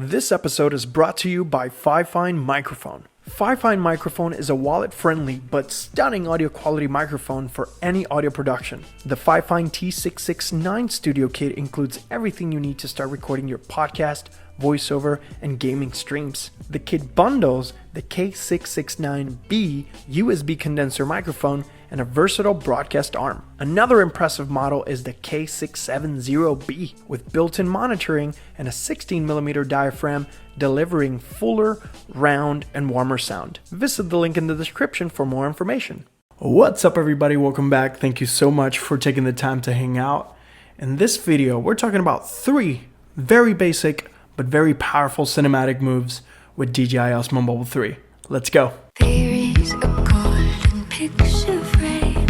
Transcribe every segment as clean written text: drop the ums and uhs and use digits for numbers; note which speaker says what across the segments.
Speaker 1: This episode is brought to you by Fifine Microphone. Fifine Microphone is a wallet-friendly but stunning audio quality microphone for any audio production. The Fifine T669 Studio Kit includes everything you need to start recording your podcast, voiceover, and gaming streams. The kit bundles the K669B USB condenser microphone and a versatile broadcast arm. Another impressive model is the K670B with built-in monitoring and a 16mm diaphragm delivering fuller, round, and warmer sound. Visit the link in the description for more information. What's up everybody, welcome back. Thank you so much for taking the time to hang out. In this video, we're talking about 3 very basic but very powerful cinematic moves with DJI Osmo Mobile 3. Let's go.
Speaker 2: There is a golden picture frame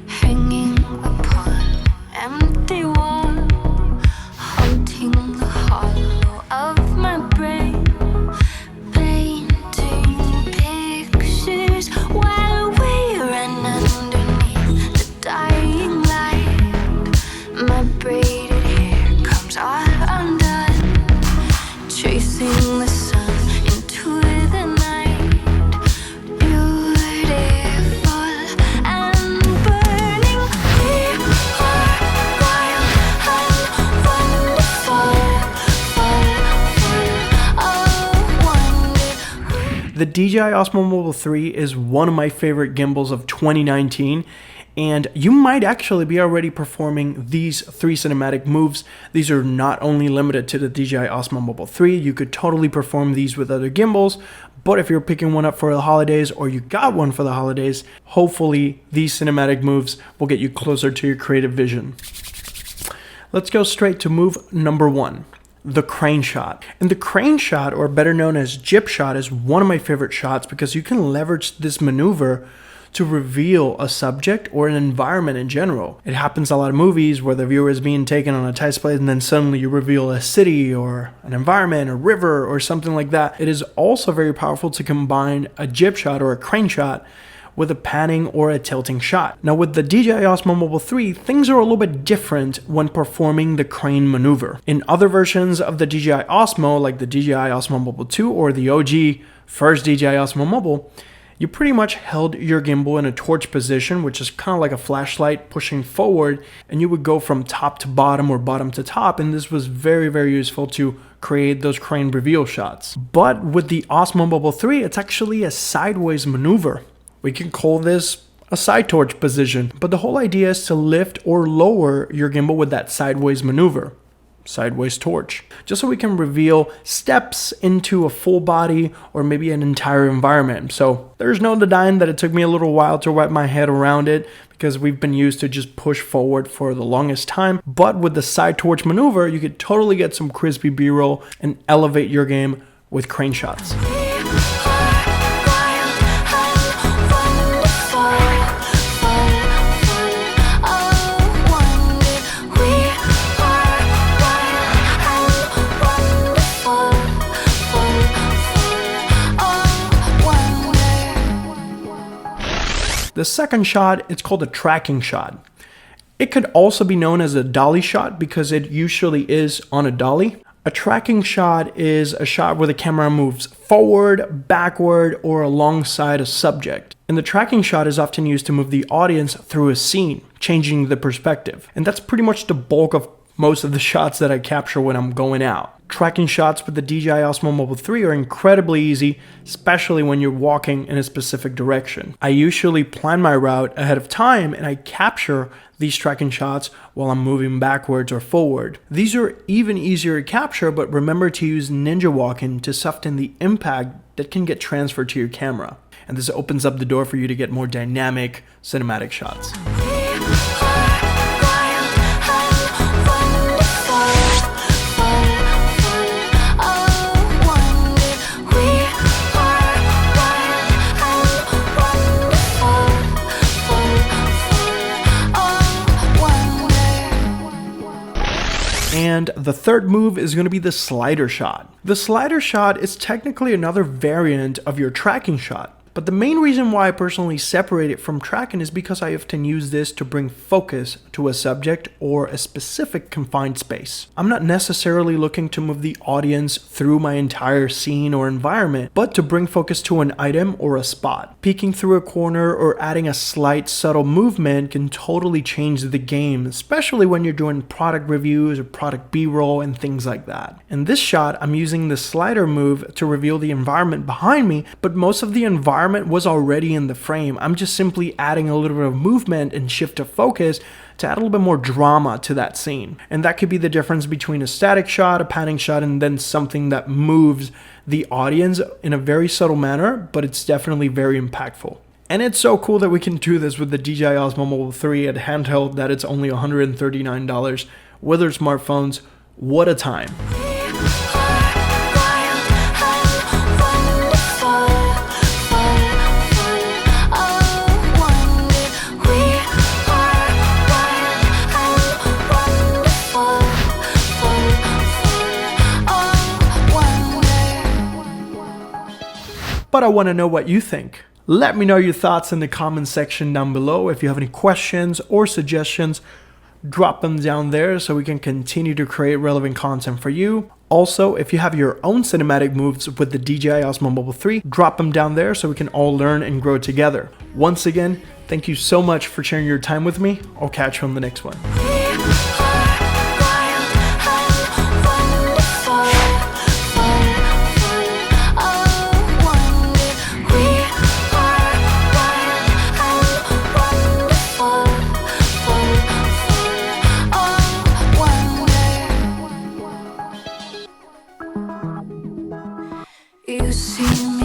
Speaker 2: hanging upon empty wall, haunting the hollow of my brain, painting pictures while we run underneath the dying light. My braided hair comes all undone, tracing the sun into the night, beautiful and burning. We are wild and wonderful, full of wonder.
Speaker 1: The DJI Osmo Mobile 3 is one of my favorite gimbals of 2019, and you might actually be already performing these 3 cinematic moves. These are not only limited to the DJI Osmo Mobile 3, you could totally perform these with other gimbals, but if you're picking one up for the holidays or you got one for the holidays, hopefully these cinematic moves will get you closer to your creative vision. Let's go straight to move number 1. The crane shot. And the crane shot, or better known as jib shot, is one of my favorite shots because you can leverage this maneuver to reveal a subject or an environment in general. It happens in a lot of movies where the viewer is being taken on a tight place and then suddenly you reveal a city or an environment, a river or something like that. It is also very powerful to combine a jib shot or a crane shot with a panning or a tilting shot. Now with the DJI Osmo Mobile 3, things are a little bit different when performing the crane maneuver. In other versions of the DJI Osmo, like the DJI Osmo Mobile 2 or the OG first DJI Osmo Mobile, you pretty much held your gimbal in a torch position, which is kind of like a flashlight pushing forward, and you would go from top to bottom or bottom to top, and this was very, very useful to create those crane reveal shots. But with the Osmo Mobile 3, it's actually a sideways maneuver. We can call this a side torch position, but the whole idea is to lift or lower your gimbal with that sideways maneuver. Sideways torch, just so we can reveal steps into a full body or maybe an entire environment. So there's no denying that it took me a little while to wrap my head around it because we've been used to just push forward for the longest time. But with the side torch maneuver, you could totally get some crispy B-roll and elevate your game with crane shots. The second shot, it's called a tracking shot. It could also be known as a dolly shot because it usually is on a dolly. A tracking shot is a shot where the camera moves forward, backward, or alongside a subject. And the tracking shot is often used to move the audience through a scene, changing the perspective. And that's pretty much the bulk of most of the shots that I capture when I'm going out. Tracking shots with the DJI Osmo Mobile 3 are incredibly easy, especially when you're walking in a specific direction. I usually plan my route ahead of time and I capture these tracking shots while I'm moving backwards or forward. These are even easier to capture, but remember to use ninja walking to soften the impact that can get transferred to your camera. And this opens up the door for you to get more dynamic cinematic shots. And the third move is going to be the slider shot. The slider shot is technically another variant of your tracking shot. But the main reason why I personally separate it from tracking is because I often use this to bring focus to a subject or a specific confined space. I'm not necessarily looking to move the audience through my entire scene or environment, but to bring focus to an item or a spot. Peeking through a corner or adding a slight subtle movement can totally change the game, especially when you're doing product reviews or product B-roll and things like that. In this shot, I'm using the slider move to reveal the environment behind me, but most of the environment was already in the frame. I'm just simply adding a little bit of movement and shift of focus to add a little bit more drama to that scene. And that could be the difference between a static shot, a panning shot, and then something that moves the audience in a very subtle manner, but it's definitely very impactful. And it's so cool that we can do this with the DJI Osmo Mobile 3 at handheld, that it's only $139 with our smartphones. What a time. But I want to know what you think. Let me know your thoughts in the comment section down below. If you have any questions or suggestions, drop them down there so we can continue to create relevant content for you. Also, if you have your own cinematic moves with the DJI Osmo Mobile 3, drop them down there so we can all learn and grow together. Once again, thank you so much for sharing your time with me. I'll catch you on the next one.
Speaker 2: You see me